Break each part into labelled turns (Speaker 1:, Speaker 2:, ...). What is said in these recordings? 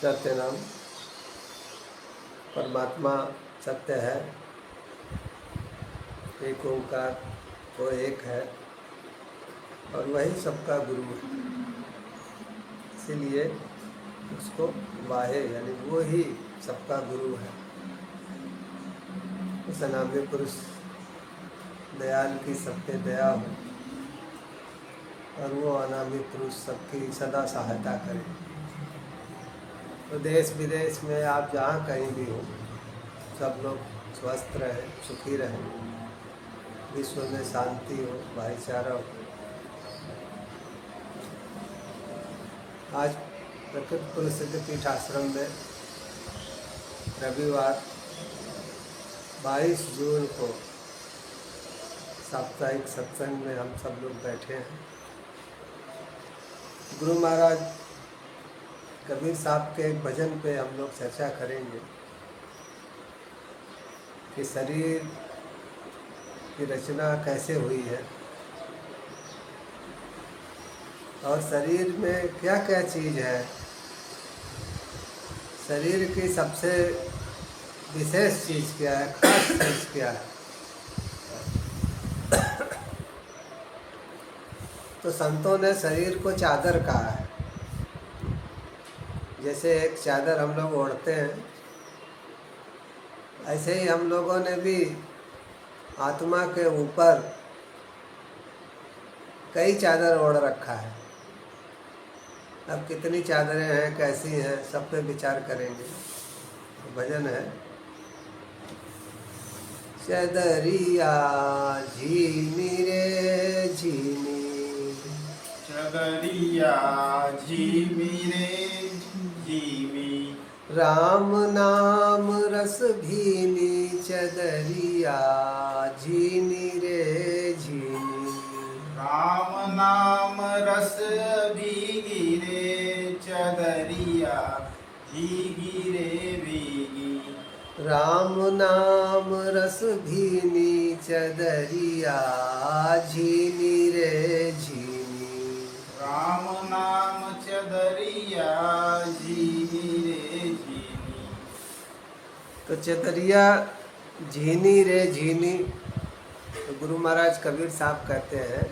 Speaker 1: सत्य नाम परमात्मा सत्य है, एक ओंकार वो एक है और वही सबका गुरु है। इसीलिए उसको वाहे यानी वो ही सबका गुरु है। उस अनामय पुरुष दयाल की सब पे दया हो और वो अनामय पुरुष सबकी सदा सहायता करे। तो देश विदेश में आप जहाँ कहीं भी हो, सब लोग स्वस्थ रहें, सुखी रहें, विश्व में शांति हो, भाईचारा हो। आज प्रकृति पुरुष सिद्ध पीठ आश्रम में रविवार 22 जून को साप्ताहिक सत्संग में हम सब लोग बैठे हैं। गुरु महाराज कबीर साहब के एक भजन पे हम लोग चर्चा करेंगे कि शरीर की रचना कैसे हुई है और शरीर में क्या क्या चीज़ है, शरीर की सबसे विशेष चीज़ क्या है, खास चीज़ क्या है। तो संतों ने शरीर को चादर कहा है। जैसे एक चादर हम लोग ओढ़ते हैं, ऐसे ही हम लोगों ने भी आत्मा के ऊपर कई चादर ओढ़ रखा है। अब कितनी चादरें हैं, कैसी हैं, सब पे विचार करेंगे। भजन है, चदरिया झीनी रे झीनी,
Speaker 2: चदरिया झीमी रे झीमी,
Speaker 1: राम नाम रस भीनी, चदरिया झीनी रे झीनी,
Speaker 2: राम नाम रस भीगी रे चदरिया भीगी रे भीगी,
Speaker 1: राम नाम रस भीनी, चदरिया झीनी रे झीनी।
Speaker 2: राम नाम चदरिया झीमी रे झीमी।
Speaker 1: तो चदरिया झीनी रे झीनी, तो गुरु महाराज कबीर साहब कहते हैं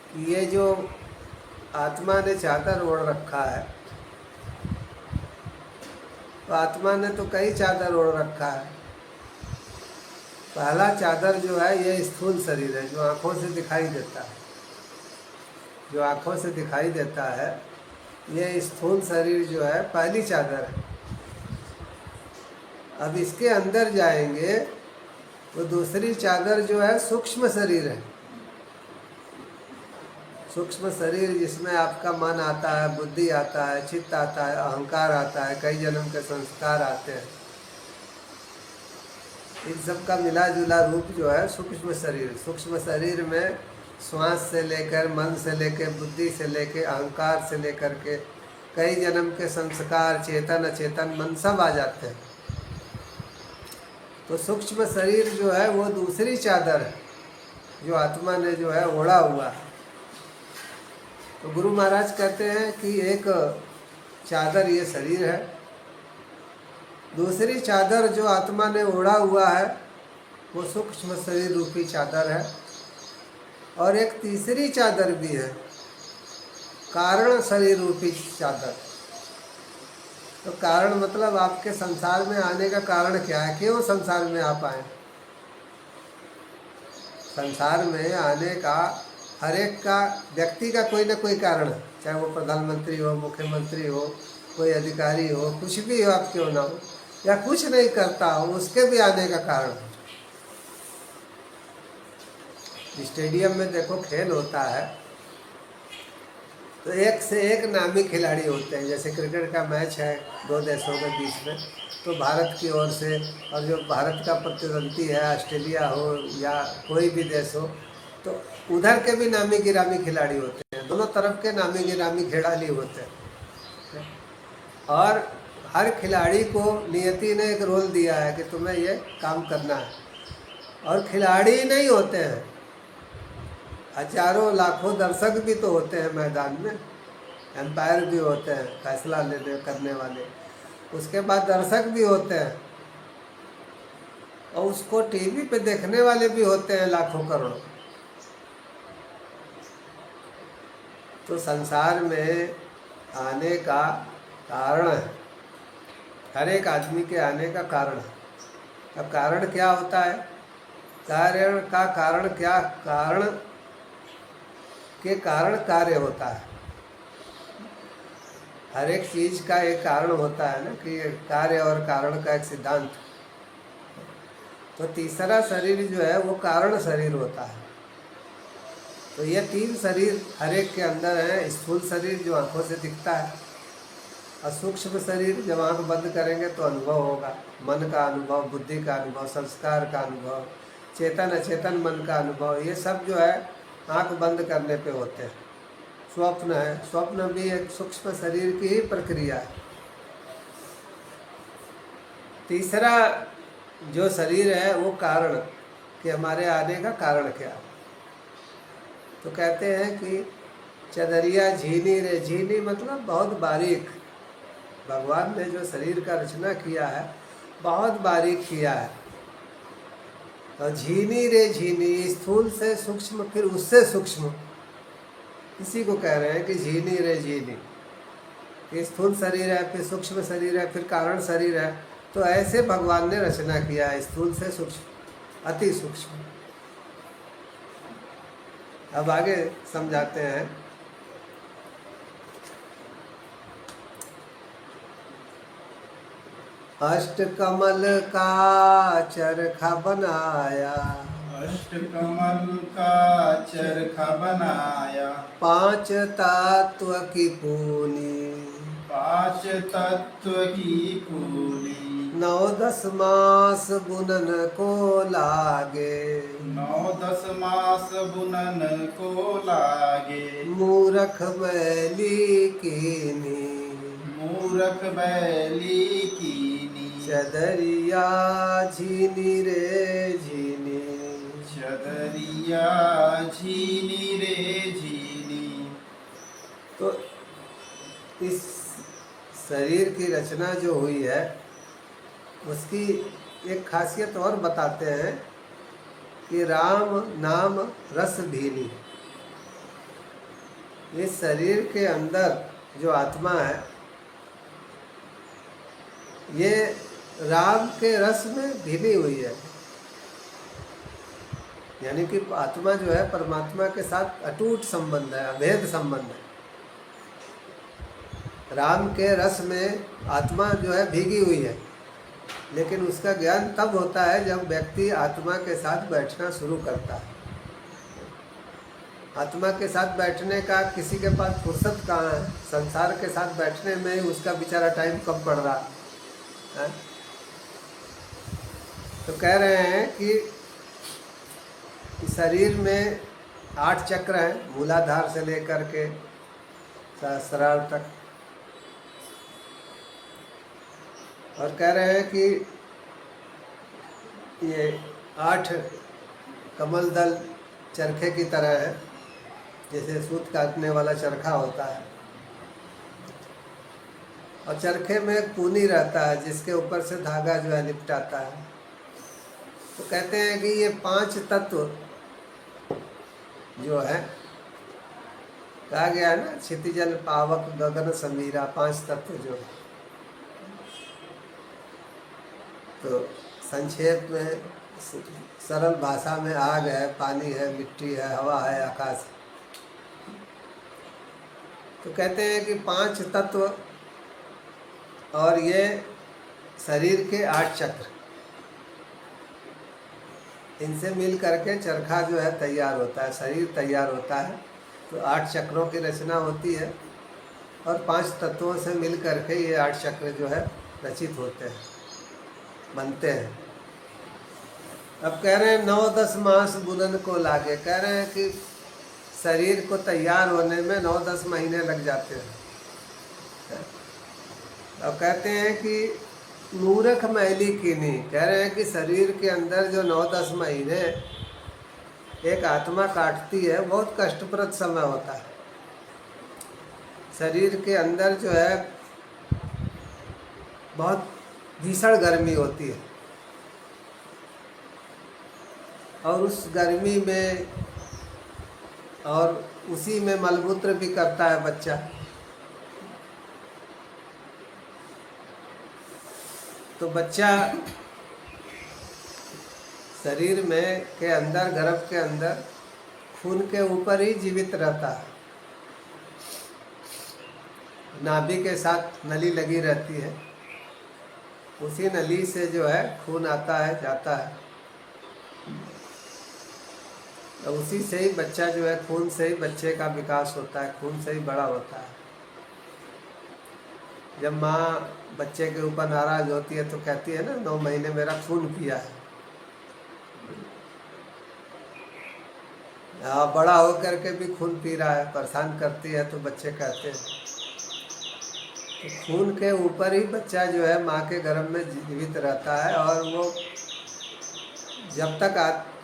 Speaker 1: कि ये जो आत्मा ने चादर ओढ़ रखा है, तो आत्मा ने तो कई चादर ओढ़ रखा है। पहला चादर जो है ये स्थूल शरीर है, जो आँखों से दिखाई देता है। जो आँखों से दिखाई देता है ये स्थूल शरीर जो है पहली चादर है। अब इसके अंदर जाएंगे तो दूसरी चादर जो है सूक्ष्म शरीर है। सूक्ष्म शरीर जिसमें आपका मन आता है, बुद्धि आता है, चित्त आता है, अहंकार आता है, कई जन्म के संस्कार आते हैं। इन सब का मिला जुला रूप जो है सूक्ष्म शरीर। सूक्ष्म शरीर में श्वास से लेकर, मन से लेकर, बुद्धि से लेकर, अहंकार से लेकर के कई जन्म के संस्कार, चेतन अचेतन मन सब आ जाते हैं। तो सूक्ष्म शरीर जो है वो दूसरी चादर है जो आत्मा ने जो है ओढ़ा हुआ है। तो गुरु महाराज कहते हैं कि एक चादर ये शरीर है, दूसरी चादर जो आत्मा ने ओढ़ा हुआ है वो सूक्ष्म शरीर रूपी चादर है, और एक तीसरी चादर भी है, कारण शरीर रूपी चादर। तो कारण मतलब आपके संसार में आने का कारण क्या है, क्यों संसार में आप आए। संसार में आने का हर एक का व्यक्ति का कोई ना कोई कारण है, चाहे वो प्रधानमंत्री हो, मुख्यमंत्री हो, कोई अधिकारी हो, कुछ भी हो, आप क्यों ना हो, या कुछ नहीं करता हो, उसके भी आने का कारण है। स्टेडियम में देखो खेल होता है तो एक से एक नामी खिलाड़ी होते हैं। जैसे क्रिकेट का मैच है दो देशों के बीच में, तो भारत की ओर से, और जो भारत का प्रतिद्वंदी है ऑस्ट्रेलिया हो या कोई भी देश हो, तो उधर के भी नामी गिरामी खिलाड़ी होते हैं। दोनों तरफ के नामी गिरामी खिलाड़ी होते हैं, और हर खिलाड़ी को नियति ने एक रोल दिया है कि तुम्हें ये काम करना है। और खिलाड़ी नहीं होते हैं, हजारों लाखों दर्शक भी तो होते हैं मैदान में। एम्पायर भी होते हैं, फैसला लेने करने वाले। उसके बाद दर्शक भी होते हैं, और उसको टीवी पे देखने वाले भी होते हैं लाखों करोड़ों। तो संसार में आने का कारण है, हर एक आदमी के आने का कारण है। अब कारण क्या होता है? कारण का कारण क्या? कारण के कारण कार्य होता है। हर एक चीज का एक कारण होता है ना, कि कार्य और कारण का एक सिद्धांत। तो तीसरा शरीर जो है वो कारण शरीर होता है। तो ये 3 शरीर हर एक के अंदर है। स्थूल शरीर जो आंखों से दिखता है, और सूक्ष्म शरीर जब आँख बंद करेंगे तो अनुभव होगा, मन का अनुभव, बुद्धि का अनुभव, संस्कार का अनुभव, चेतन अचेतन मन का अनुभव। ये सब जो है आँख बंद करने पे होते हैं। स्वप्न है, स्वप्न भी एक सूक्ष्म शरीर की ही प्रक्रिया है। तीसरा जो शरीर है वो कारण, कि हमारे आने का कारण क्या। तो कहते हैं कि चदरिया झीनी रे, झीनी मतलब बहुत बारीक। भगवान ने जो शरीर का रचना किया है बहुत बारीक किया है। तो झीनी रे झीनी, स्थूल से सूक्ष्म, फिर उससे सूक्ष्म, इसी को कह रहे हैं कि झीनी रे झीनी। कि स्थूल शरीर है, फिर सूक्ष्म शरीर है, फिर कारण शरीर है। तो ऐसे भगवान ने रचना किया है, स्थूल से सूक्ष्म, अति सूक्ष्म। अब आगे समझाते हैं। अष्टकमल का चरखा बनाया,
Speaker 2: अष्टकमल का चरखा बनाया,
Speaker 1: 5 तत्व की पूनी,
Speaker 2: 5 तत्व की पूरी,
Speaker 1: 9-10 मास बुनन को लागे,
Speaker 2: 9-10 मास बुनन को लागे,
Speaker 1: मूरख बैली कीनी,
Speaker 2: मूरख बैली कीनी,
Speaker 1: चदरिया झीनी रे झीनी।
Speaker 2: चदरिया झीनी रे झीनी।
Speaker 1: तो इस शरीर की रचना जो हुई है उसकी एक खासियत और बताते हैं कि राम नाम रस भीनी। इस शरीर के अंदर जो आत्मा है ये राम के रस में भीनी हुई है। यानी कि आत्मा जो है परमात्मा के साथ अटूट संबंध है, अभेद संबंध है। राम के रस में आत्मा जो है भीगी हुई है, लेकिन उसका ज्ञान तब होता है जब व्यक्ति आत्मा के साथ बैठना शुरू करता है। आत्मा के साथ बैठने का किसी के पास फुर्सत कहाँ है? संसार के साथ बैठने में ही उसका बेचारा टाइम कम पड़ रहा है। तो कह रहे हैं कि शरीर में 8 चक्र हैं, मूलाधार से लेकर के सहस्रार तक। और कह रहे हैं कि ये 8 कमल दल चरखे की तरह है, जैसे सूत काटने वाला चरखा होता है। और चरखे में एक पूनी रहता है जिसके ऊपर से धागा जो है लिपटाता है। तो कहते हैं कि ये 5 तत्व जो है, कहा गया है ना, क्षितिजल पावक गगन समीरा, 5 तत्व जो है। तो संक्षेप में सरल भाषा में आग है, पानी है, मिट्टी है, हवा है, आकाश है। तो कहते हैं कि 5 तत्व और ये शरीर के 8 चक्र, इनसे मिल करके चरखा जो है तैयार होता है, शरीर तैयार होता है। तो 8 चक्रों की रचना होती है और 5 तत्वों से मिल करके ये 8 चक्र जो है रचित होते हैं, बनते हैं। अब कह रहे हैं 9-10 मास बुनन को लागे। कह रहे हैं कि शरीर को तैयार होने में 9-10 महीने लग जाते हैं। अब कहते हैं कि मूर्ख मैली कीनी, कह रहे हैं कि शरीर के अंदर जो 9-10 महीने एक आत्मा काटती है, बहुत कष्टप्रद समय होता है। शरीर के अंदर जो है बहुत भीषण गर्मी होती है, और उस गर्मी में और उसी में मलमूत्र भी करता है बच्चा। तो बच्चा शरीर में के अंदर, गर्भ के अंदर खून के ऊपर ही जीवित रहता है। नाभि के साथ नली लगी रहती है, उसी नली से जो है खून आता है जाता है, तो उसी से ही बच्चा जो है, खून से ही बच्चे का विकास होता है, खून से ही बड़ा होता है। जब माँ बच्चे के ऊपर नाराज होती है तो कहती है ना, 9 महीने मेरा खून पिया है। बड़ा होकर के भी खून पी रहा है, परेशान करती है, तो बच्चे कहते हैं। तो खून के ऊपर ही बच्चा जो है माँ के गर्भ में जीवित रहता है, और वो जब तक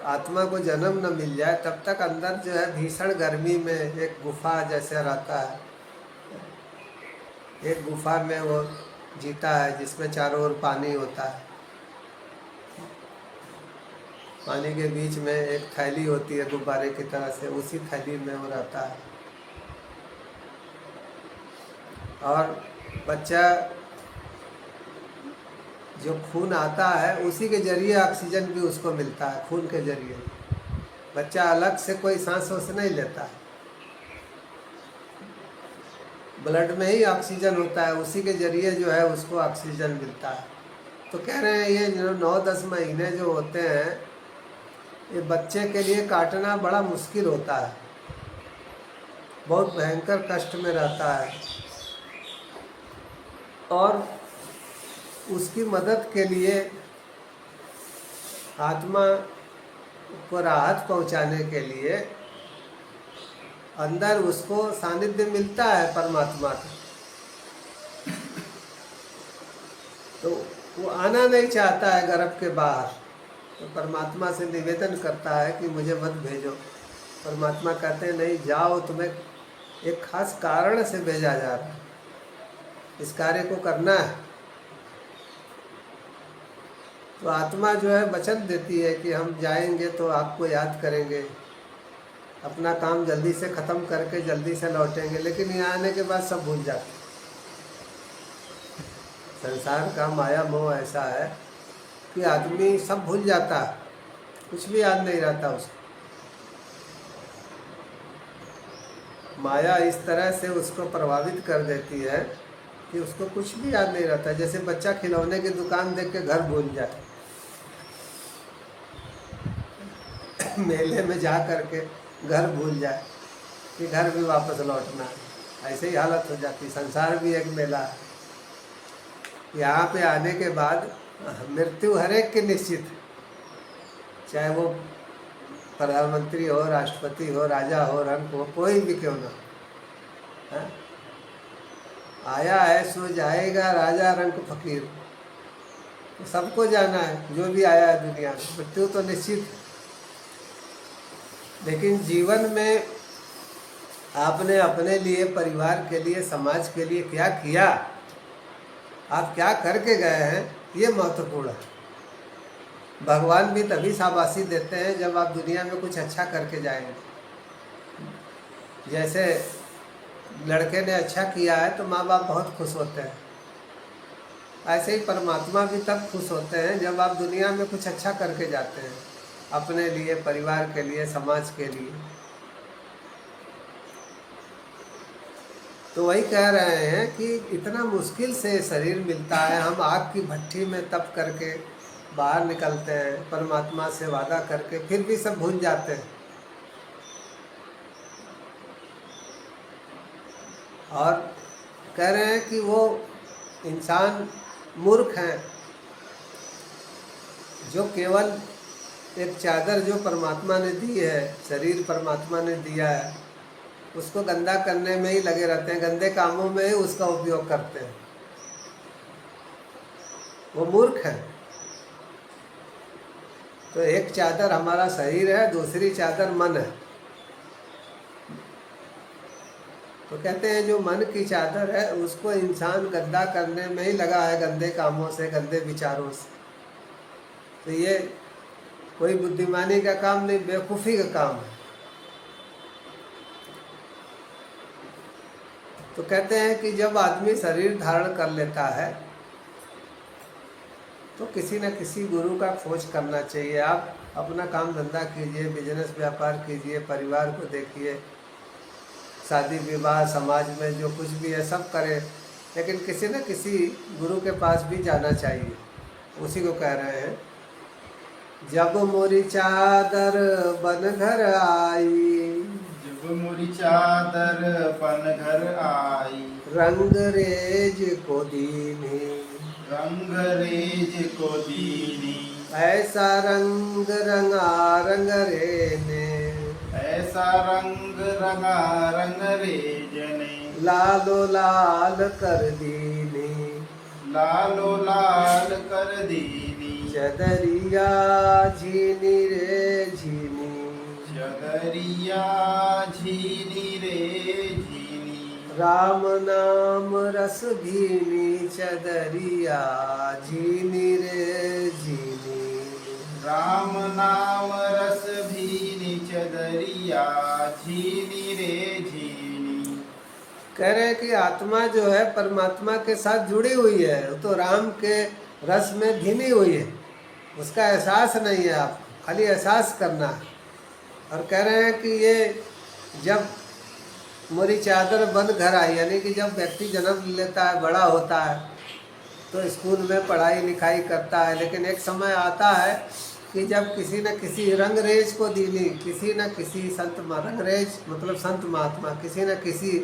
Speaker 1: आत्मा को जन्म न मिल जाए तब तक अंदर जो है भीषण गर्मी में एक गुफा जैसे रहता है। एक गुफा में वो जीता है, जिसमें चारों ओर पानी होता है। पानी के बीच में एक थैली होती है गुब्बारे की तरह से, उसी थैली में वो रहता है। और बच्चा जो खून आता है उसी के जरिए ऑक्सीजन भी उसको मिलता है, खून के जरिए। बच्चा अलग से कोई सांस वांस नहीं लेता है, ब्लड में ही ऑक्सीजन होता है, उसी के जरिए जो है उसको ऑक्सीजन मिलता है। तो कह रहे हैं ये जो 9-10 महीने जो होते हैं, ये बच्चे के लिए काटना बड़ा मुश्किल होता है, बहुत भयंकर कष्ट में रहता है। और उसकी मदद के लिए, आत्मा को राहत पहुंचाने के लिए अंदर उसको सानिध्य मिलता है परमात्मा का। तो वो आना नहीं चाहता है गर्भ के बाहर, तो परमात्मा से निवेदन करता है कि मुझे मत भेजो। परमात्मा कहते हैं नहीं जाओ, तुम्हें एक खास कारण से भेजा जा रहा है, इस कार्य को करना है। तो आत्मा जो है वचन देती है कि हम जाएंगे तो आपको याद करेंगे, अपना काम जल्दी से ख़त्म करके जल्दी से लौटेंगे। लेकिन यहाँ आने के बाद सब भूल जाते। संसार का माया मोह ऐसा है कि आदमी सब भूल जाता है, कुछ भी याद नहीं रहता उसको। माया इस तरह से उसको प्रभावित कर देती है कि उसको कुछ भी याद नहीं रहता। जैसे बच्चा खिलौने की दुकान देख के घर भूल जाए, मेले में जा कर के घर भूल जाए कि घर भी वापस लौटना है। ऐसे ही हालत हो जाती। संसार भी एक मेला है। यहाँ पे आने के बाद मृत्यु हर एक की निश्चित है, चाहे वो प्रधानमंत्री हो, राष्ट्रपति हो, राजा हो, रंग हो, कोई भी क्यों ना है? आया है सो जाएगा, राजा रंग फकीर, तो सबको जाना है। जो भी आया है दुनिया में, मृत्यु तो निश्चित है। लेकिन जीवन में आपने अपने लिए, परिवार के लिए, समाज के लिए क्या किया, आप क्या करके गए हैं, ये महत्वपूर्ण है। भगवान भी तभी शाबाशी देते हैं जब आप दुनिया में कुछ अच्छा करके जाएंगे। जैसे लड़के ने अच्छा किया है तो माँ बाप बहुत खुश होते हैं, ऐसे ही परमात्मा भी तब खुश होते हैं जब आप दुनिया में कुछ अच्छा करके जाते हैं, अपने लिए, परिवार के लिए, समाज के लिए। तो वही कह रहे हैं कि इतना मुश्किल से शरीर मिलता है, हम आग की भट्टी में तप करके बाहर निकलते हैं, परमात्मा से वादा करके, फिर भी सब भूल जाते हैं। और कह रहे हैं कि वो इंसान मूर्ख हैं जो केवल एक चादर जो परमात्मा ने दी है, शरीर परमात्मा ने दिया है, उसको गंदा करने में ही लगे रहते हैं, गंदे कामों में ही उसका उपयोग करते हैं। वो मूर्ख है। तो एक चादर हमारा शरीर है, दूसरी चादर मन है। तो कहते हैं जो मन की चादर है उसको इंसान गंदा करने में ही लगा है, गंदे कामों से, गंदे विचारों से। तो ये कोई बुद्धिमानी का काम नहीं, बेवकूफ़ी का काम है। तो कहते हैं कि जब आदमी शरीर धारण कर लेता है तो किसी न किसी गुरु का खोज करना चाहिए। आप अपना काम धंधा कीजिए, बिजनेस व्यापार कीजिए, परिवार को देखिए, शादी विवाह समाज में जो कुछ भी है सब करें, लेकिन किसी न किसी गुरु के पास भी जाना चाहिए। उसी को कह रहे हैं, जब मोरी चादर बन घर आई,
Speaker 2: जब मोरी चादर बन घर आई,
Speaker 1: रंग रेज को दीनी,
Speaker 2: रंग रेज को दीनी,
Speaker 1: ऐसा रंग रंगा रंग रे ने,
Speaker 2: ऐसा रंग रंगा रंग रेज ने,
Speaker 1: लालो लाल कर दीनी,
Speaker 2: लालो लाल कर दीनी,
Speaker 1: चदरिया झीनी रे झीनी,
Speaker 2: चदरिया झीनी रे झीनी,
Speaker 1: राम नाम रस भीनी, चदरिया झीनी रे झीनी।
Speaker 2: राम नाम रस भीनी, चदरिया झीनी रे झीनी।
Speaker 1: कह रहे हैं कि आत्मा जो है परमात्मा के साथ जुड़ी हुई है, तो राम के रस में भीनी हुई है, उसका एहसास नहीं है, आप खाली एहसास करना है। और कह रहे हैं कि ये जब मोरी चादर बन घर आई, यानी कि जब व्यक्ति जन्म लेता है, बड़ा होता है, तो स्कूल में पढ़ाई लिखाई करता है, लेकिन एक समय आता है कि जब किसी न किसी रंगरेज को दीनी, किसी न किसी संत रंगरेज मतलब संत महात्मा, किसी न किसी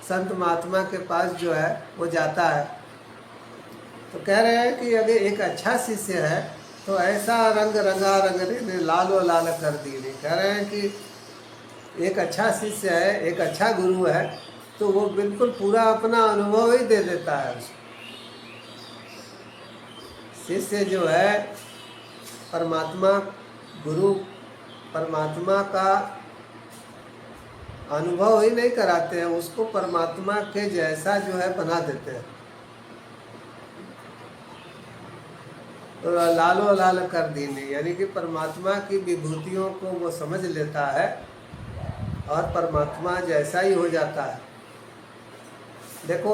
Speaker 1: संत महात्मा के पास जो है वो जाता है। तो कह रहे हैं कि अगर एक अच्छा शिष्य है तो ऐसा रंग रंगा रंग ने लालो लाल कर दीनी। कह रहे हैं कि एक अच्छा शिष्य है, एक अच्छा गुरु है, तो वो बिल्कुल पूरा अपना अनुभव ही दे देता है। शिष्य जो है परमात्मा, गुरु परमात्मा का अनुभव ही नहीं कराते हैं, उसको परमात्मा के जैसा जो है बना देते हैं। तो लालो लाल कर दीनी, यानी कि परमात्मा की विभूतियों को वो समझ लेता है और परमात्मा जैसा ही हो जाता है। देखो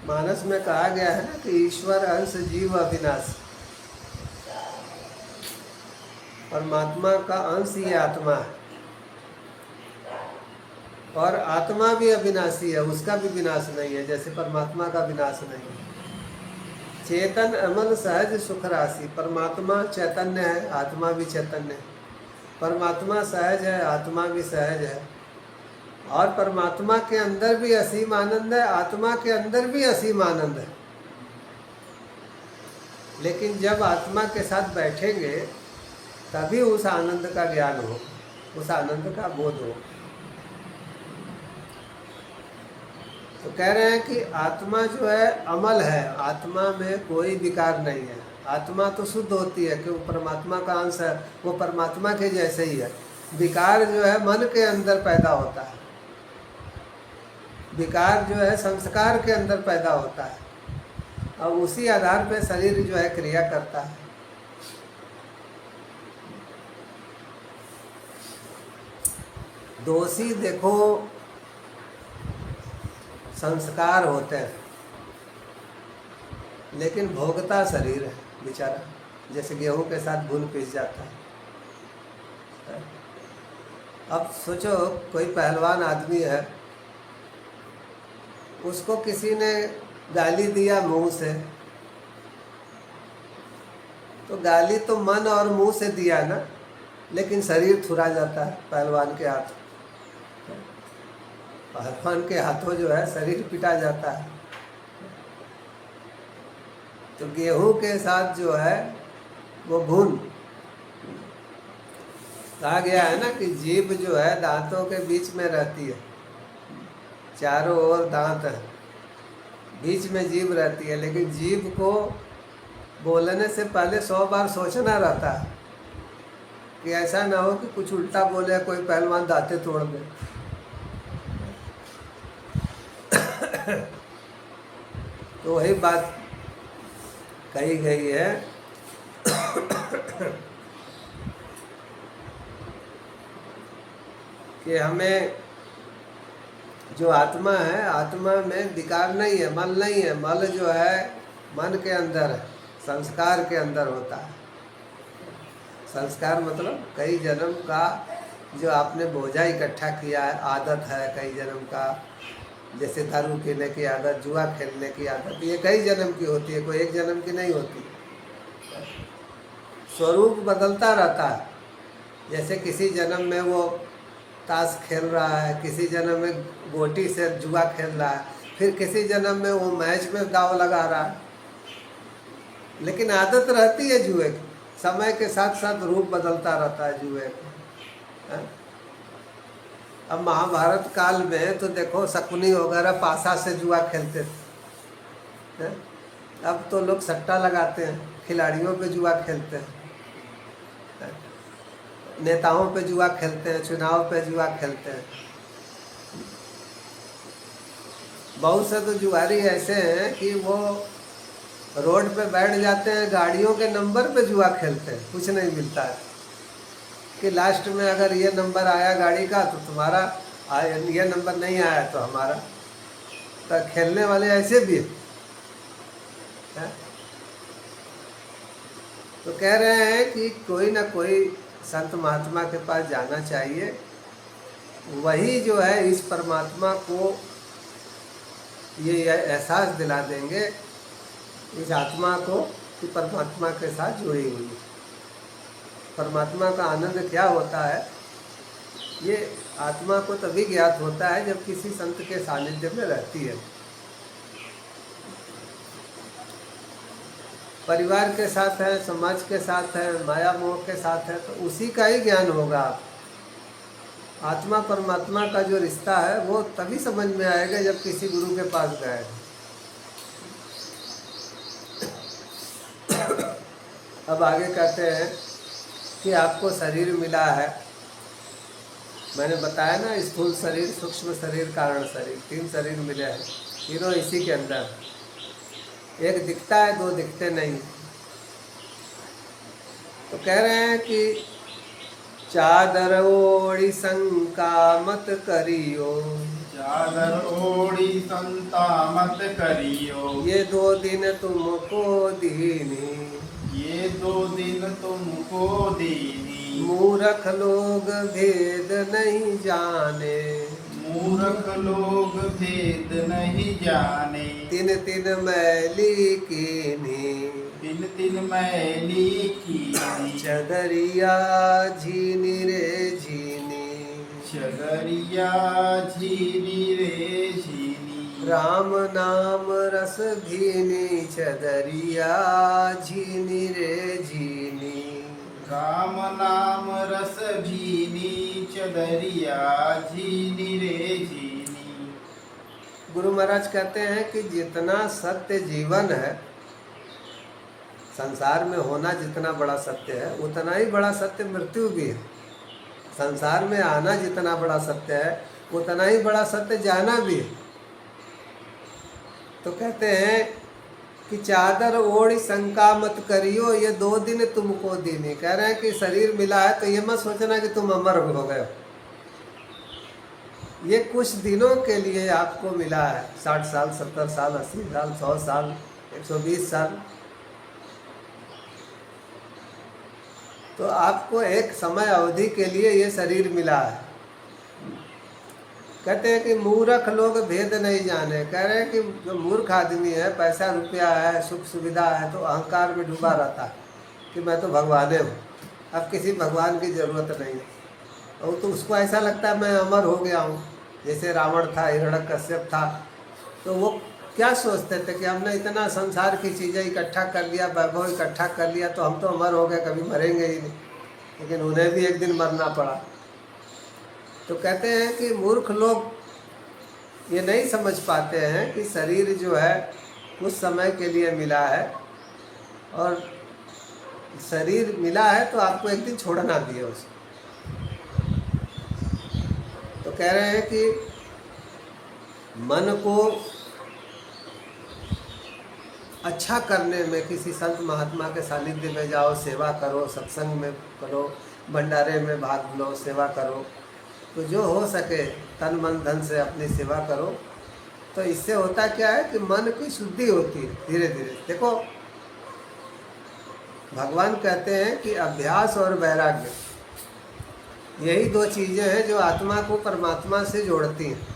Speaker 1: मानस में कहा गया है ना कि ईश्वर अंश जीव अविनाशी, परमात्मा का अंश ही आत्मा है और आत्मा भी अविनाशी है, उसका भी विनाश नहीं है, जैसे परमात्मा का विनाश नहीं है। चेतन अमल सहज सुख राशि, परमात्मा चैतन्य है, आत्मा भी चैतन्य है, परमात्मा सहज है, आत्मा भी सहज है, और परमात्मा के अंदर भी असीम आनंद है, आत्मा के अंदर भी असीम आनंद है। लेकिन जब आत्मा के साथ बैठेंगे तभी उस आनंद का ज्ञान हो, उस आनंद का बोध हो। तो कह रहे हैं कि आत्मा जो है अमल है, आत्मा में कोई विकार नहीं है, आत्मा तो शुद्ध होती है क्योंकि परमात्मा का अंश है, वो परमात्मा के जैसे ही है। विकार जो है मन के अंदर पैदा होता है, विकार जो है संस्कार के अंदर पैदा होता है, और उसी आधार पर शरीर जो है क्रिया करता है। दोषी देखो संस्कार होते हैं, लेकिन भोगता शरीर है बेचारा, जैसे गेहूं के साथ घुन पिस जाता है। अब सोचो कोई पहलवान आदमी है, उसको किसी ने गाली दिया मुंह से, तो गाली तो मन और मुंह से दिया ना, लेकिन शरीर थुरा जाता है पहलवान के हाथ, पहलवान के हाथों जो है शरीर पिटा जाता है। तो गेहूं के साथ जो है वो घुन, कहा गया है ना कि जीभ जो है दांतों के बीच में रहती है, चारों ओर दांत है, बीच में जीभ रहती है, लेकिन जीभ को बोलने से पहले 100 बार सोचना रहता है कि ऐसा ना हो कि कुछ उल्टा बोले, कोई पहलवान दांतें तोड़ दे। तो वही बात कही गई है कि हमें जो आत्मा है, आत्मा में विकार नहीं है, मल नहीं है। मल जो है मन के अंदर है, संस्कार के अंदर होता है। संस्कार मतलब कई जन्म का जो आपने बोझा इकट्ठा किया है, आदत है कई जन्म का, जैसे दारू पीने की आदत, जुआ खेलने की आदत, ये कई जन्म की होती है, कोई एक जन्म की नहीं होती। स्वरूप बदलता रहता है। जैसे किसी जन्म में वो ताश खेल रहा है, किसी जन्म में गोटी से जुआ खेल रहा है, फिर किसी जन्म में वो मैच में दाव लगा रहा है, लेकिन आदत रहती है जुए की। समय के साथ साथ रूप बदलता रहता है जुए का। अब महाभारत काल में तो देखो शकुनी वगैरह पासा से जुआ खेलते थे। अब तो लोग सट्टा लगाते हैं, खिलाड़ियों पे जुआ खेलते हैं, नेताओं पे जुआ खेलते हैं, चुनाव पे जुआ खेलते हैं। बहुत से तो जुआरी ऐसे हैं कि वो रोड पे बैठ जाते हैं, गाड़ियों के नंबर पे जुआ खेलते हैं, कुछ नहीं मिलता है कि लास्ट में अगर ये नंबर आया गाड़ी का तो तुम्हारा, ये नंबर नहीं आया तो हमारा। तो खेलने वाले ऐसे भी हैं। तो कह रहे हैं कि कोई ना कोई संत महात्मा के पास जाना चाहिए, वही जो है इस परमात्मा को ये एहसास दिला देंगे, इस आत्मा को, कि परमात्मा के साथ जुड़ी हुई है। परमात्मा का आनंद क्या होता है, ये आत्मा को तभी ज्ञात होता है जब किसी संत के सानिध्य में रहती है। परिवार के साथ है, समाज के साथ है, माया मोह के साथ है, तो उसी का ही ज्ञान होगा। आत्मा परमात्मा का जो रिश्ता है वो तभी समझ में आएगा जब किसी गुरु के पास गए। अब आगे कहते हैं कि आपको शरीर मिला है। मैंने बताया ना, स्थूल शरीर, सूक्ष्म शरीर, कारण शरीर, 3 शरीर मिले हैं, तीनों इसी के अंदर। एक दिखता है, 2 दिखते नहीं। तो कह रहे हैं कि चादर ओढ़ी शंका मत करियो,
Speaker 2: चादर ओढ़ी संता मत करियो,
Speaker 1: ये 2 दिन तुमको दीनी,
Speaker 2: ये 2 दिन तुमको दीनी।
Speaker 1: मूर्ख लोग भेद नहीं जाने,
Speaker 2: मूर्ख लोग भेद नहीं जाने।
Speaker 1: 3 मैली कीनी,
Speaker 2: 3 मैली कीनी।
Speaker 1: चदरिया झीनी रे झीनी,
Speaker 2: चदरिया झीनी रे झीनी।
Speaker 1: राम नाम रस भीनी, चदरिया झीनी रे झीनी।
Speaker 2: राम नाम रस भीनी, चदरिया झीनी रे झीनी।
Speaker 1: गुरु महाराज कहते हैं कि जितना सत्य जीवन है, संसार में होना जितना बड़ा सत्य है, उतना ही बड़ा सत्य मृत्यु भी है। संसार में आना जितना बड़ा सत्य है, उतना ही बड़ा सत्य जाना भी है। तो कहते हैं कि चादर ओढ़ी शंका मत करियो, ये 2 दिन तुमको दीनी। कह रहे हैं कि शरीर मिला है तो ये मत सोचना कि तुम अमर हो गए हो। ये कुछ दिनों के लिए आपको मिला है, 60 साल, 70 साल, 80 साल, 100 साल, 120 साल। तो आपको एक समय अवधि के लिए ये शरीर मिला है। कहते हैं कि मूर्ख लोग भेद नहीं जाने। कह रहे हैं कि जो मूर्ख आदमी है, पैसा रुपया है, सुख सुविधा है, तो अहंकार में डूबा रहता है कि मैं तो भगवान हूँ, अब किसी भगवान की ज़रूरत नहीं है। और तो उसको ऐसा लगता है मैं अमर हो गया हूँ। जैसे रावण था, हिरण्यकश्यप था, तो वो क्या सोचते थे कि हमने इतना संसार की चीज़ें इकट्ठा कर लिया, वैभव इकट्ठा कर लिया, तो हम तो अमर हो गए, कभी मरेंगे ही नहीं। लेकिन उन्हें भी एक दिन मरना पड़ा। तो कहते हैं कि मूर्ख लोग ये नहीं समझ पाते हैं कि शरीर जो है कुछ समय के लिए मिला है, और शरीर मिला है तो आपको एक दिन छोड़ना भी है उसको। तो कह रहे हैं कि मन को अच्छा करने में, किसी संत महात्मा के सानिध्य में जाओ, सेवा करो, सत्संग में करो, भंडारे में भाग लो, सेवा करो, तो जो हो सके तन मन धन से अपनी सेवा करो। तो इससे होता क्या है कि मन की शुद्धि होती है धीरे धीरे। देखो भगवान कहते हैं कि अभ्यास और वैराग्य, यही दो चीज़ें हैं जो आत्मा को परमात्मा से जोड़ती हैं।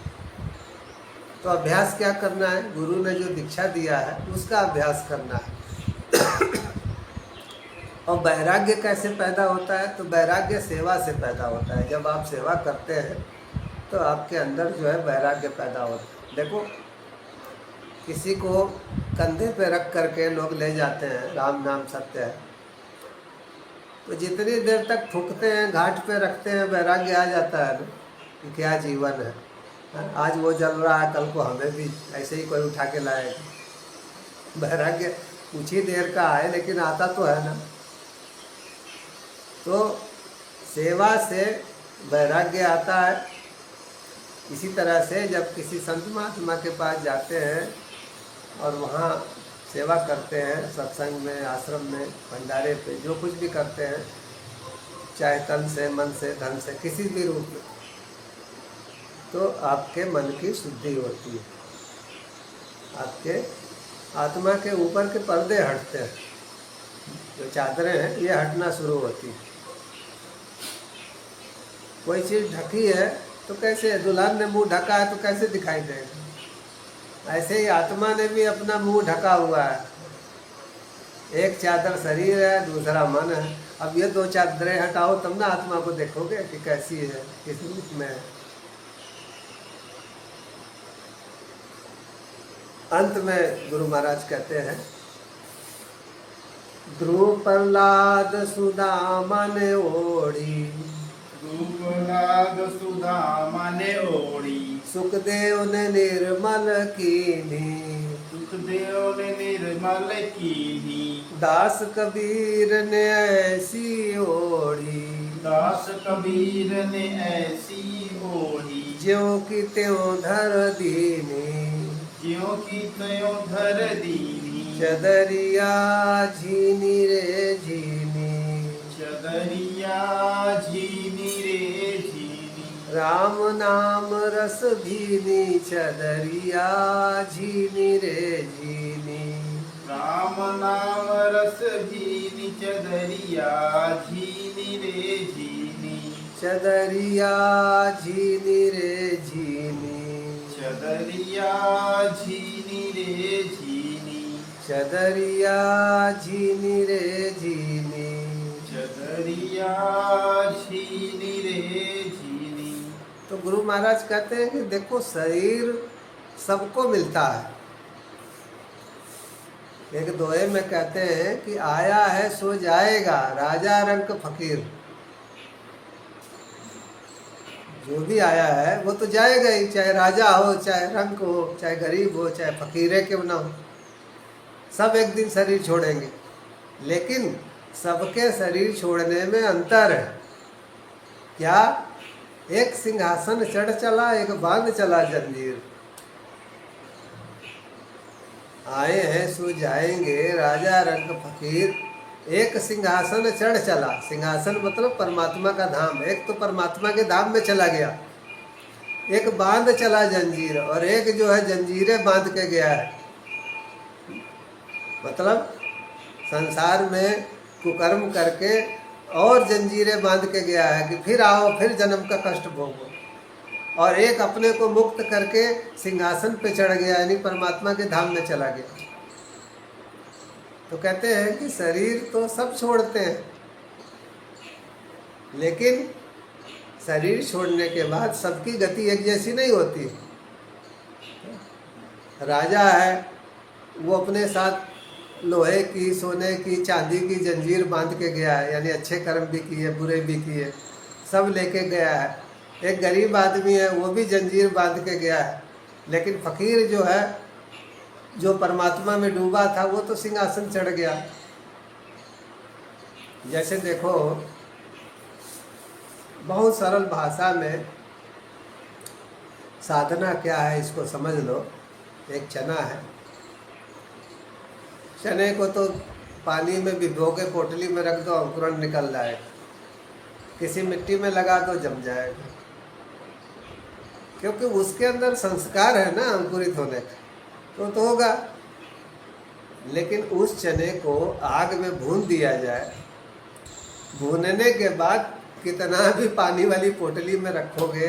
Speaker 1: तो अभ्यास क्या करना है? गुरु ने जो दीक्षा दिया है उसका अभ्यास करना है। और वैराग्य कैसे पैदा होता है? तो वैराग्य सेवा से पैदा होता है। जब आप सेवा करते हैं तो आपके अंदर जो है वैराग्य पैदा होता है। देखो किसी को कंधे पे रख करके लोग ले जाते हैं, राम नाम सत्य है, तो जितनी देर तक ठुकते हैं, घाट पे रखते हैं, वैराग्य आ जाता है ना कि क्या जीवन है, आज वो जल रहा है, कल को हमें भी ऐसे ही कोई उठा के लाएगा। वैराग्य कुछ ही देर का है लेकिन आता तो है ना। तो सेवा से वैराग्य आता है। इसी तरह से जब किसी संत महात्मा के पास जाते हैं और वहाँ सेवा करते हैं, सत्संग में, आश्रम में, भंडारे पे, जो कुछ भी करते हैं, चाहे तन से, मन से, धन से, किसी भी रूप में, तो आपके मन की शुद्धि होती है। आपके आत्मा के ऊपर के पर्दे हटते हैं, जो चादरें हैं ये हटना शुरू होती है। कोई चीज़ ढकी है तो कैसे, दुल्हन ने मुंह ढका है तो कैसे दिखाई देगा? ऐसे ही आत्मा ने भी अपना मुंह ढका हुआ है। एक चादर शरीर है, दूसरा मन है। अब ये दो चादरें हटाओ तब ना आत्मा को देखोगे कि कैसी है, किस रूप में है। अंत में गुरु महाराज कहते हैं, ध्रुव प्रहलाद सुदामा ने ओढ़ी,
Speaker 2: प्रहलाद सुदामा ने ओढ़ी,
Speaker 1: सुखदेव ने निर्मल कीनी,
Speaker 2: सुखदेव ने निर्मल कीनी,
Speaker 1: दास कबीर ने ऐसी ओढ़ी,
Speaker 2: दास कबीर ने ऐसी ओढ़ी,
Speaker 1: ज्यों की त्यों धर दीनी,
Speaker 2: ज्यों की त्यों धर दीनी,
Speaker 1: चदरिया झीनी रे झीनी,
Speaker 2: चदरिया झीनी रे झीनी,
Speaker 1: राम नाम रस भीनी, चदरिया झीनी रे झीनी,
Speaker 2: राम नाम रस भीनी, चदरिया झीनी रे झीनी,
Speaker 1: चदरिया झीनी रे झीनी,
Speaker 2: चदरिया झीनी रे झीनी,
Speaker 1: चदरिया झीनी रे झीनी।
Speaker 2: चदरिया झीनी रे झीनी।
Speaker 1: तो गुरु महाराज कहते हैं कि देखो शरीर सबको मिलता है। एक दोहे में कहते हैं कि आया है सो जाएगा, राजा रंक फकीर। जो भी आया है वो तो जाएगा ही, चाहे राजा हो, चाहे रंक हो, चाहे गरीब हो, चाहे फकीर क्यों ना हो, सब एक दिन शरीर छोड़ेंगे। लेकिन सबके शरीर छोड़ने में अंतर है। क्या? एक सिंहासन चढ़ चला, एक बांध चला जंजीर। आए हैं सो जाएंगे, राजा रंग फकीर। एक सिंहासन चढ़ चला, सिंहासन मतलब परमात्मा का धाम। एक तो परमात्मा के धाम में चला गया, एक बांध चला जंजीर, और एक जो है जंजीरें बांध के गया है। मतलब संसार में कुकर्म करके और जंजीरें बांध के गया है कि फिर आओ, फिर जन्म का कष्ट भोगो। और एक अपने को मुक्त करके सिंहासन पे चढ़ गया, यानी परमात्मा के धाम में चला गया। तो कहते हैं कि शरीर तो सब छोड़ते हैं, लेकिन शरीर छोड़ने के बाद सबकी गति एक जैसी नहीं होती। राजा है, वो अपने साथ लोहे की, सोने की, चांदी की जंजीर बांध के गया है, यानी अच्छे कर्म भी किए, बुरे भी किए, सब लेके गया है। एक गरीब आदमी है, वो भी जंजीर बांध के गया है। लेकिन फकीर जो है, जो परमात्मा में डूबा था, वो तो सिंहासन चढ़ गया। जैसे देखो, बहुत सरल भाषा में साधना क्या है इसको समझ लो। एक चना है, चने को तो पानी में भिगो के पोटली में रख दो, अंकुरण निकल जाएगा। किसी मिट्टी में लगा दो, जम जाएगा, क्योंकि उसके अंदर संस्कार है ना अंकुरित होने का, तो होगा। लेकिन उस चने को आग में भून दिया जाए, भूनने के बाद कितना भी पानी वाली पोटली में रखोगे,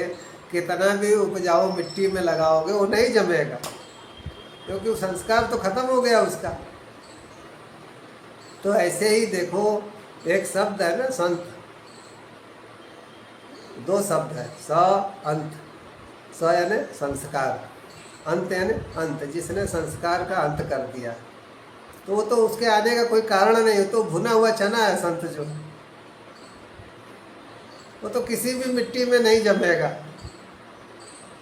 Speaker 1: कितना भी उपजाऊ मिट्टी में लगाओगे, वो नहीं जमेगा, क्योंकि वो संस्कार तो खत्म हो गया उसका। तो ऐसे ही देखो, एक शब्द है ना संत, दो शब्द है, स अंत। स यानी संस्कार, अंत यानी अंत, जिसने संस्कार का अंत कर दिया, तो वो तो उसके आने का कोई कारण नहीं, तो भुना हुआ चना है संत जो, वो तो किसी भी मिट्टी में नहीं जमेगा,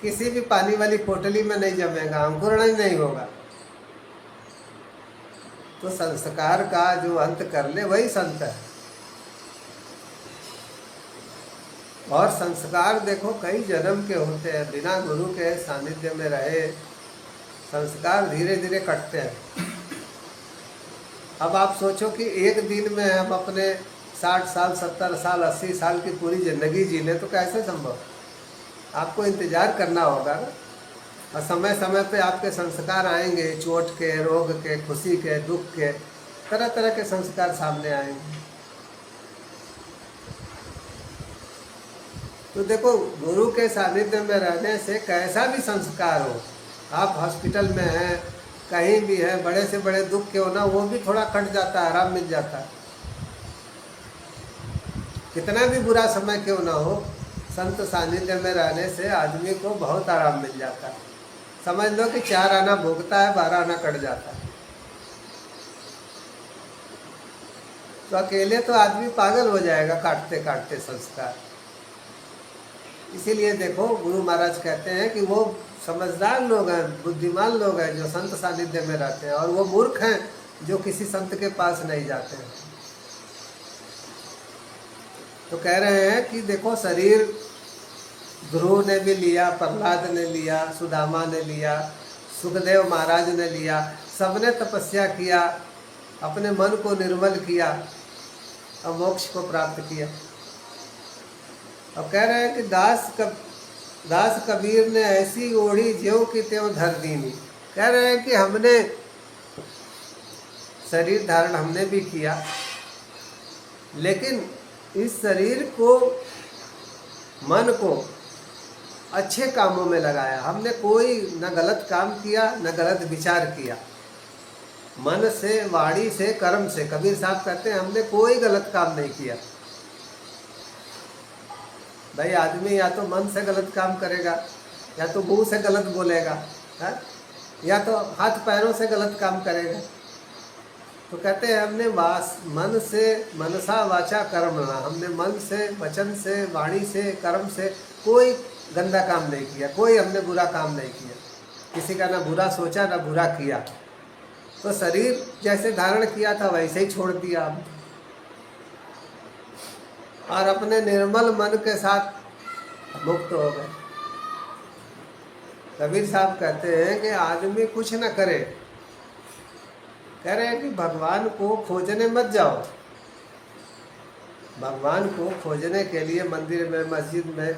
Speaker 1: किसी भी पानी वाली पोटली में नहीं जमेगा, अंकुरण ही नहीं होगा। तो संस्कार का जो अंत कर ले वही संत है। और संस्कार देखो कई जन्म के होते हैं, बिना गुरु के सानिध्य में रहे संस्कार धीरे धीरे कटते हैं। अब आप सोचो कि एक दिन में हम अपने 60 साल 70 साल 80 साल की पूरी ज़िंदगी जी लें, तो कैसे संभव? आपको इंतज़ार करना होगा ना, और समय समय पे आपके संस्कार आएंगे, चोट के, रोग के, खुशी के, दुख के, तरह तरह के संस्कार सामने आएंगे। तो देखो, गुरु के सानिध्य में रहने से कैसा भी संस्कार हो, आप हॉस्पिटल में हैं, कहीं भी है, बड़े से बड़े दुख क्यों ना, वो भी थोड़ा कट जाता है, आराम मिल जाता है। कितना भी बुरा समय क्यों ना हो, संत सानिध्य में रहने से आदमी को बहुत आराम मिल जाता है। समझ लो कि 4 आना भोगता है, 12 आना कट जाता है। तो अकेले तो आदमी पागल हो जाएगा काटते काटते संस्कार। इसीलिए देखो, गुरु महाराज कहते हैं कि वो समझदार लोग हैं, बुद्धिमान लोग हैं जो संत सानिध्य में रहते हैं, और वो मूर्ख हैं जो किसी संत के पास नहीं जाते हैं। तो कह रहे हैं कि देखो, शरीर ध्रुव ने भी लिया, प्रहलाद ने लिया, सुदामा ने लिया, सुखदेव महाराज ने लिया, सबने तपस्या किया, अपने मन को निर्मल किया और मोक्ष को प्राप्त किया। अब कह रहे हैं कि दास कबीर ने ऐसी ओढ़ी ज्यों की त्यों धर दीनी। कह रहे हैं कि हमने शरीर धारण हमने भी किया, लेकिन इस शरीर को, मन को अच्छे कामों में लगाया। हमने कोई न गलत काम किया, न गलत विचार किया। मन से, वाणी से, कर्म से, कबीर साहब कहते हैं हमने कोई गलत काम नहीं किया। भाई आदमी या तो मन से गलत काम करेगा, या तो मुंह से गलत बोलेगा, है? या तो हाथ पैरों से गलत काम करेगा। तो कहते हैं हमने मन से, मनसा वाचा कर्मणा, हमने मन से, वचन से, वाणी से, कर्म से कोई गंदा काम नहीं किया, कोई हमने बुरा काम नहीं किया, किसी का ना बुरा सोचा ना बुरा किया। तो शरीर जैसे धारण किया था वैसे ही छोड़ दिया हमने, और अपने निर्मल मन के साथ मुक्त हो गए। कबीर साहब कहते हैं कि आदमी कुछ न करे, कह रहे हैं कि भगवान को खोजने मत जाओ। भगवान को खोजने के लिए मंदिर में, मस्जिद में,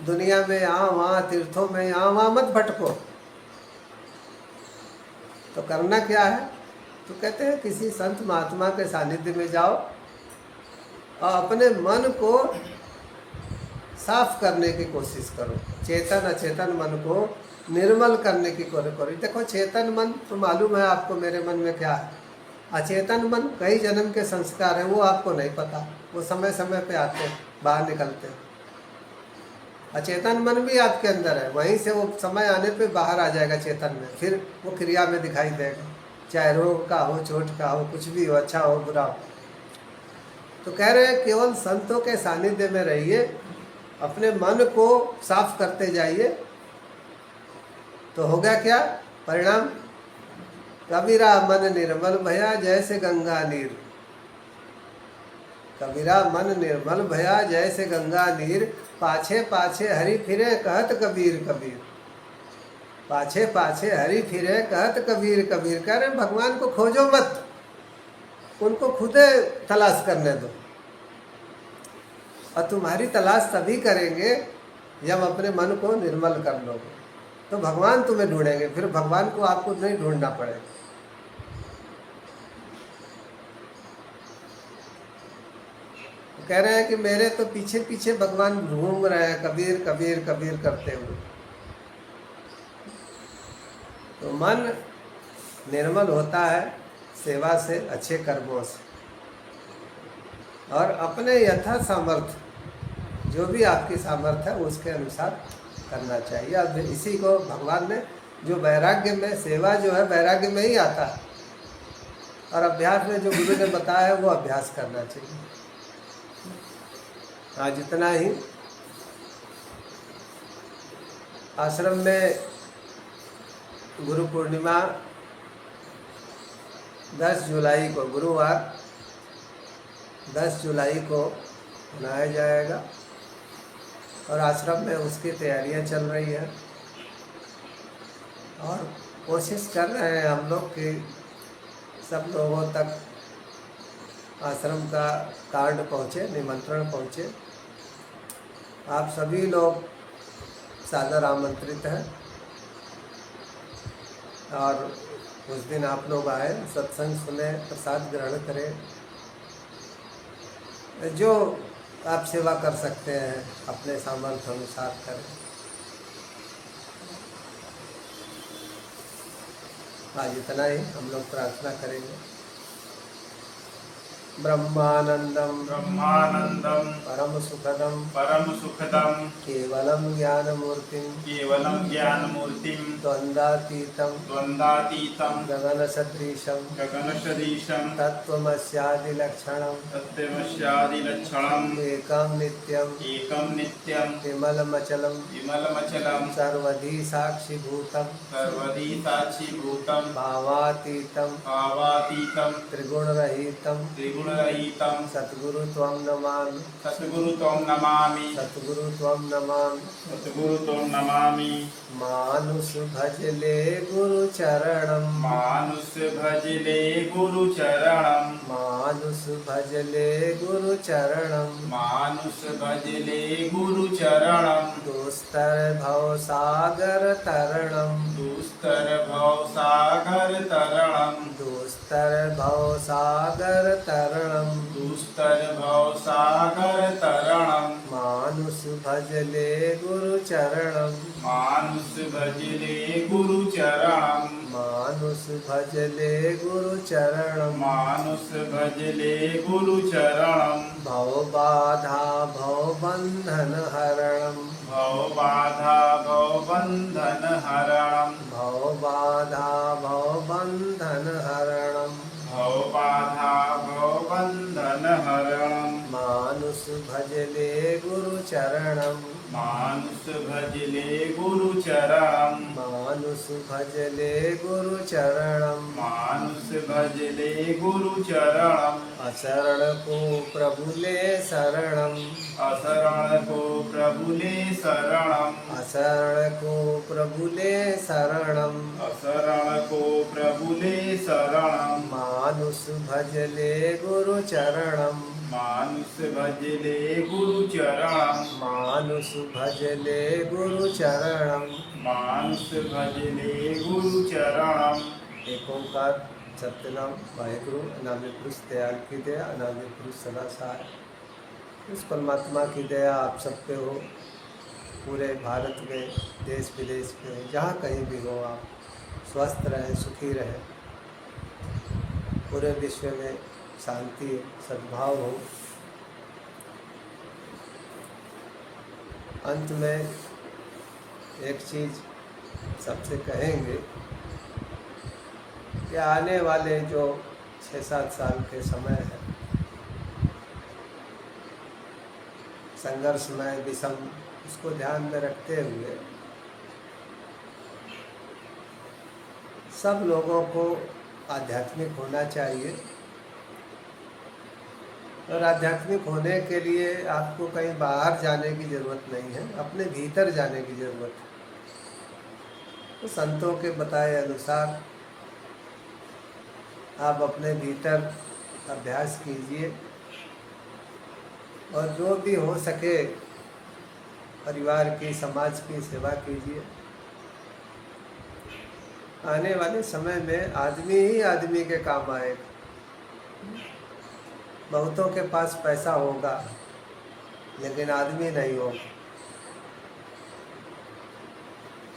Speaker 1: दुनिया में, यहाँ वहाँ, तीर्थों में, यहाँ वहाँ मत भटको। तो करना क्या है? तो कहते हैं किसी संत महात्मा के सानिध्य में जाओ और अपने मन को साफ करने की कोशिश करो, चेतन अचेतन मन को निर्मल करने की कोशिश करो। देखो, चेतन मन तो मालूम है आपको मेरे मन में क्या है, अचेतन मन कई जन्म के संस्कार हैं, वो आपको नहीं पता, वो समय समय पे आते हैं, बाहर निकलते हैं। अचेतन मन भी आपके अंदर है, वहीं से वो समय आने पे बाहर आ जाएगा चेतन में, फिर वो क्रिया में दिखाई देगा, चाहे रोग का हो, चोट का हो, कुछ भी हो, अच्छा हो बुरा हो। तो कह रहे हैं केवल संतों के सानिध्य में रहिए, अपने मन को साफ करते जाइए, तो होगा क्या परिणाम? कबीरा मन निर्मल भया जैसे गंगा नीर। कबीरा मन निर्मल भया जैसे गंगा नीर, पाछे पाछे हरि फिरे कहत कबीर कबीर। पाछे पाछे हरि फिरे कहत कबीर कबीर। कह रहे भगवान को खोजो मत, उनको खुद तलाश करने दो। और तुम्हारी तलाश तभी करेंगे जब अपने मन को निर्मल कर लोगे, तो भगवान तुम्हें ढूंढेंगे, फिर भगवान को आपको नहीं ढूंढना पड़ेगा। कह रहे हैं कि मेरे तो पीछे पीछे भगवान घूम रहे हैं, कबीर कबीर कबीर करते हुए। तो मन निर्मल होता है सेवा से, अच्छे कर्मों से, और अपने यथा सामर्थ्य, जो भी आपकी सामर्थ्य है उसके अनुसार करना चाहिए। अब इसी को भगवान ने जो वैराग्य में, सेवा जो है वैराग्य में ही आता है, और अभ्यास में जो गुरु ने बताया है वो अभ्यास करना चाहिए। आज इतना ही। आश्रम में गुरु पूर्णिमा 10 जुलाई को, गुरुवार 10 जुलाई को मनाया जाएगा, और आश्रम में उसकी तैयारियां चल रही हैं, और कोशिश कर रहे हैं हम लोग कि सब लोगों तक आश्रम का कार्ड पहुँचे, निमंत्रण पहुँचे। आप सभी लोग सादर आमंत्रित हैं, और उस दिन आप लोग आए, सत्संग सुने, प्रसाद ग्रहण करें। जो आप सेवा कर सकते हैं अपने सामर्थ्य अनुसार करें। आज इतना ही, हम लोग प्रार्थना करेंगे। ब्रह्मानंदम
Speaker 2: ब्रह्मानंदम
Speaker 1: परम सुखदम
Speaker 2: परम सुखदम
Speaker 1: केवलम ज्ञानमूर्तिम
Speaker 2: केवलम ज्ञानमूर्तिम
Speaker 1: द्वंद्वातीतम
Speaker 2: द्वंद्वातीतम
Speaker 1: गगन सदृशम
Speaker 2: गगनसदृशं
Speaker 1: तत्त्वमस्यादिलक्षणम
Speaker 2: तत्त्वमस्यादिलक्षणम्
Speaker 1: एकम नित्यम
Speaker 2: एकं नित्यं
Speaker 1: विमलमचलम
Speaker 2: विमलमचलं
Speaker 1: सर्वधी साक्षिभूतम
Speaker 2: सर्वदी साक्षीभूतं
Speaker 1: भावातीतम
Speaker 2: भावातीतं
Speaker 1: त्रिगुणरहितम
Speaker 2: त्रिगुणरहितं
Speaker 1: सद्गुरु त्वं नमामि,
Speaker 2: सद्गुरु त्वं नमामि
Speaker 1: सद्गुरु त्वं नमामि।
Speaker 2: सद्गुरु त्वं नमामि।
Speaker 1: मानुष भजले गुरु चरणम,
Speaker 2: मानुष भजले गुरु चरणम
Speaker 1: मानुष भजले गुरु चरणम,
Speaker 2: मानुष भजले गुरु चरणम
Speaker 1: दुस्तर भव सागर तरणम,
Speaker 2: दुस्तर भव सागर तरणम
Speaker 1: दुस्तर भव सागर तरणम,
Speaker 2: दुस्तर भव सागर तरणम
Speaker 1: मानुष भजले गुरु चरणम,
Speaker 2: मानुष भजले गुरु चरणम
Speaker 1: मानुष भजले गुरु चरणम,
Speaker 2: मानुष भजले गुरु चरणम
Speaker 1: भव बाधा भव बंधन हरणम,
Speaker 2: भव बाधा भव बंधन हरणम
Speaker 1: भव बाधा भव बंधन हरणम,
Speaker 2: भव बाधा भव बंधन हरणम
Speaker 1: मानुष भजले गुरु चरणम,
Speaker 2: मानुष भजले गुरु चरणम
Speaker 1: मानुष भजले गुरु चरणम,
Speaker 2: मानुष भजले गुरु चरणम
Speaker 1: अशरण को प्रभु ले शरणम,
Speaker 2: अशरण को प्रभु ले शरणम
Speaker 1: अशरण को प्रभु ले शरणम,
Speaker 2: अशरण को प्रभु ले शरणम
Speaker 1: मानुष भजले गुरु चरणम,
Speaker 2: मानुष भजले गुरु चरणम
Speaker 1: मानुष भजले गुरु चरणम।
Speaker 2: मानुष भजले गुरु चरणम।
Speaker 1: एक ओंकार सत्यनाम वाहेगुरु। अनादि पुरुष दयाल की दया, अनादि पुरुष सदा सहाय। उस परमात्मा की दया आप सब पे हो, पूरे भारत में, देश विदेश में, जहाँ कहीं भी हो आप स्वस्थ रहें, सुखी रहें, पूरे विश्व में शांति सद्भाव हो। अंत में एक चीज़ सबसे कहेंगे कि आने वाले जो 6-7 साल के समय है, संघर्षमय विषम, उसको ध्यान में रखते हुए सब लोगों को आध्यात्मिक होना चाहिए। और आध्यात्मिक होने के लिए आपको कहीं बाहर जाने की ज़रूरत नहीं है, अपने भीतर जाने की ज़रूरत है। तो संतों के बताए अनुसार आप अपने भीतर अभ्यास कीजिए और जो भी हो सके परिवार की, समाज की सेवा कीजिए। आने वाले समय में आदमी ही आदमी के काम आएगा। बहुतों के पास पैसा होगा लेकिन आदमी नहीं होगा।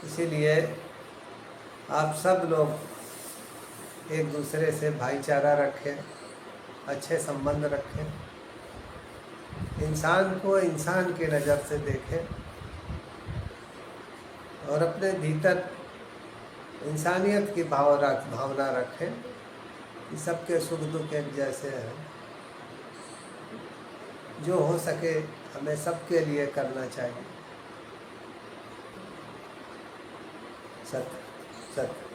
Speaker 1: इसीलिए आप सब लोग एक दूसरे से भाईचारा रखें, अच्छे संबंध रखें, इंसान को इंसान की नज़र से देखें और अपने भीतर इंसानियत की भावना रखें कि सबके सुख दुख एक जैसे हैं। जो हो सके हमें सबके लिए करना चाहिए। सत्य सत्य।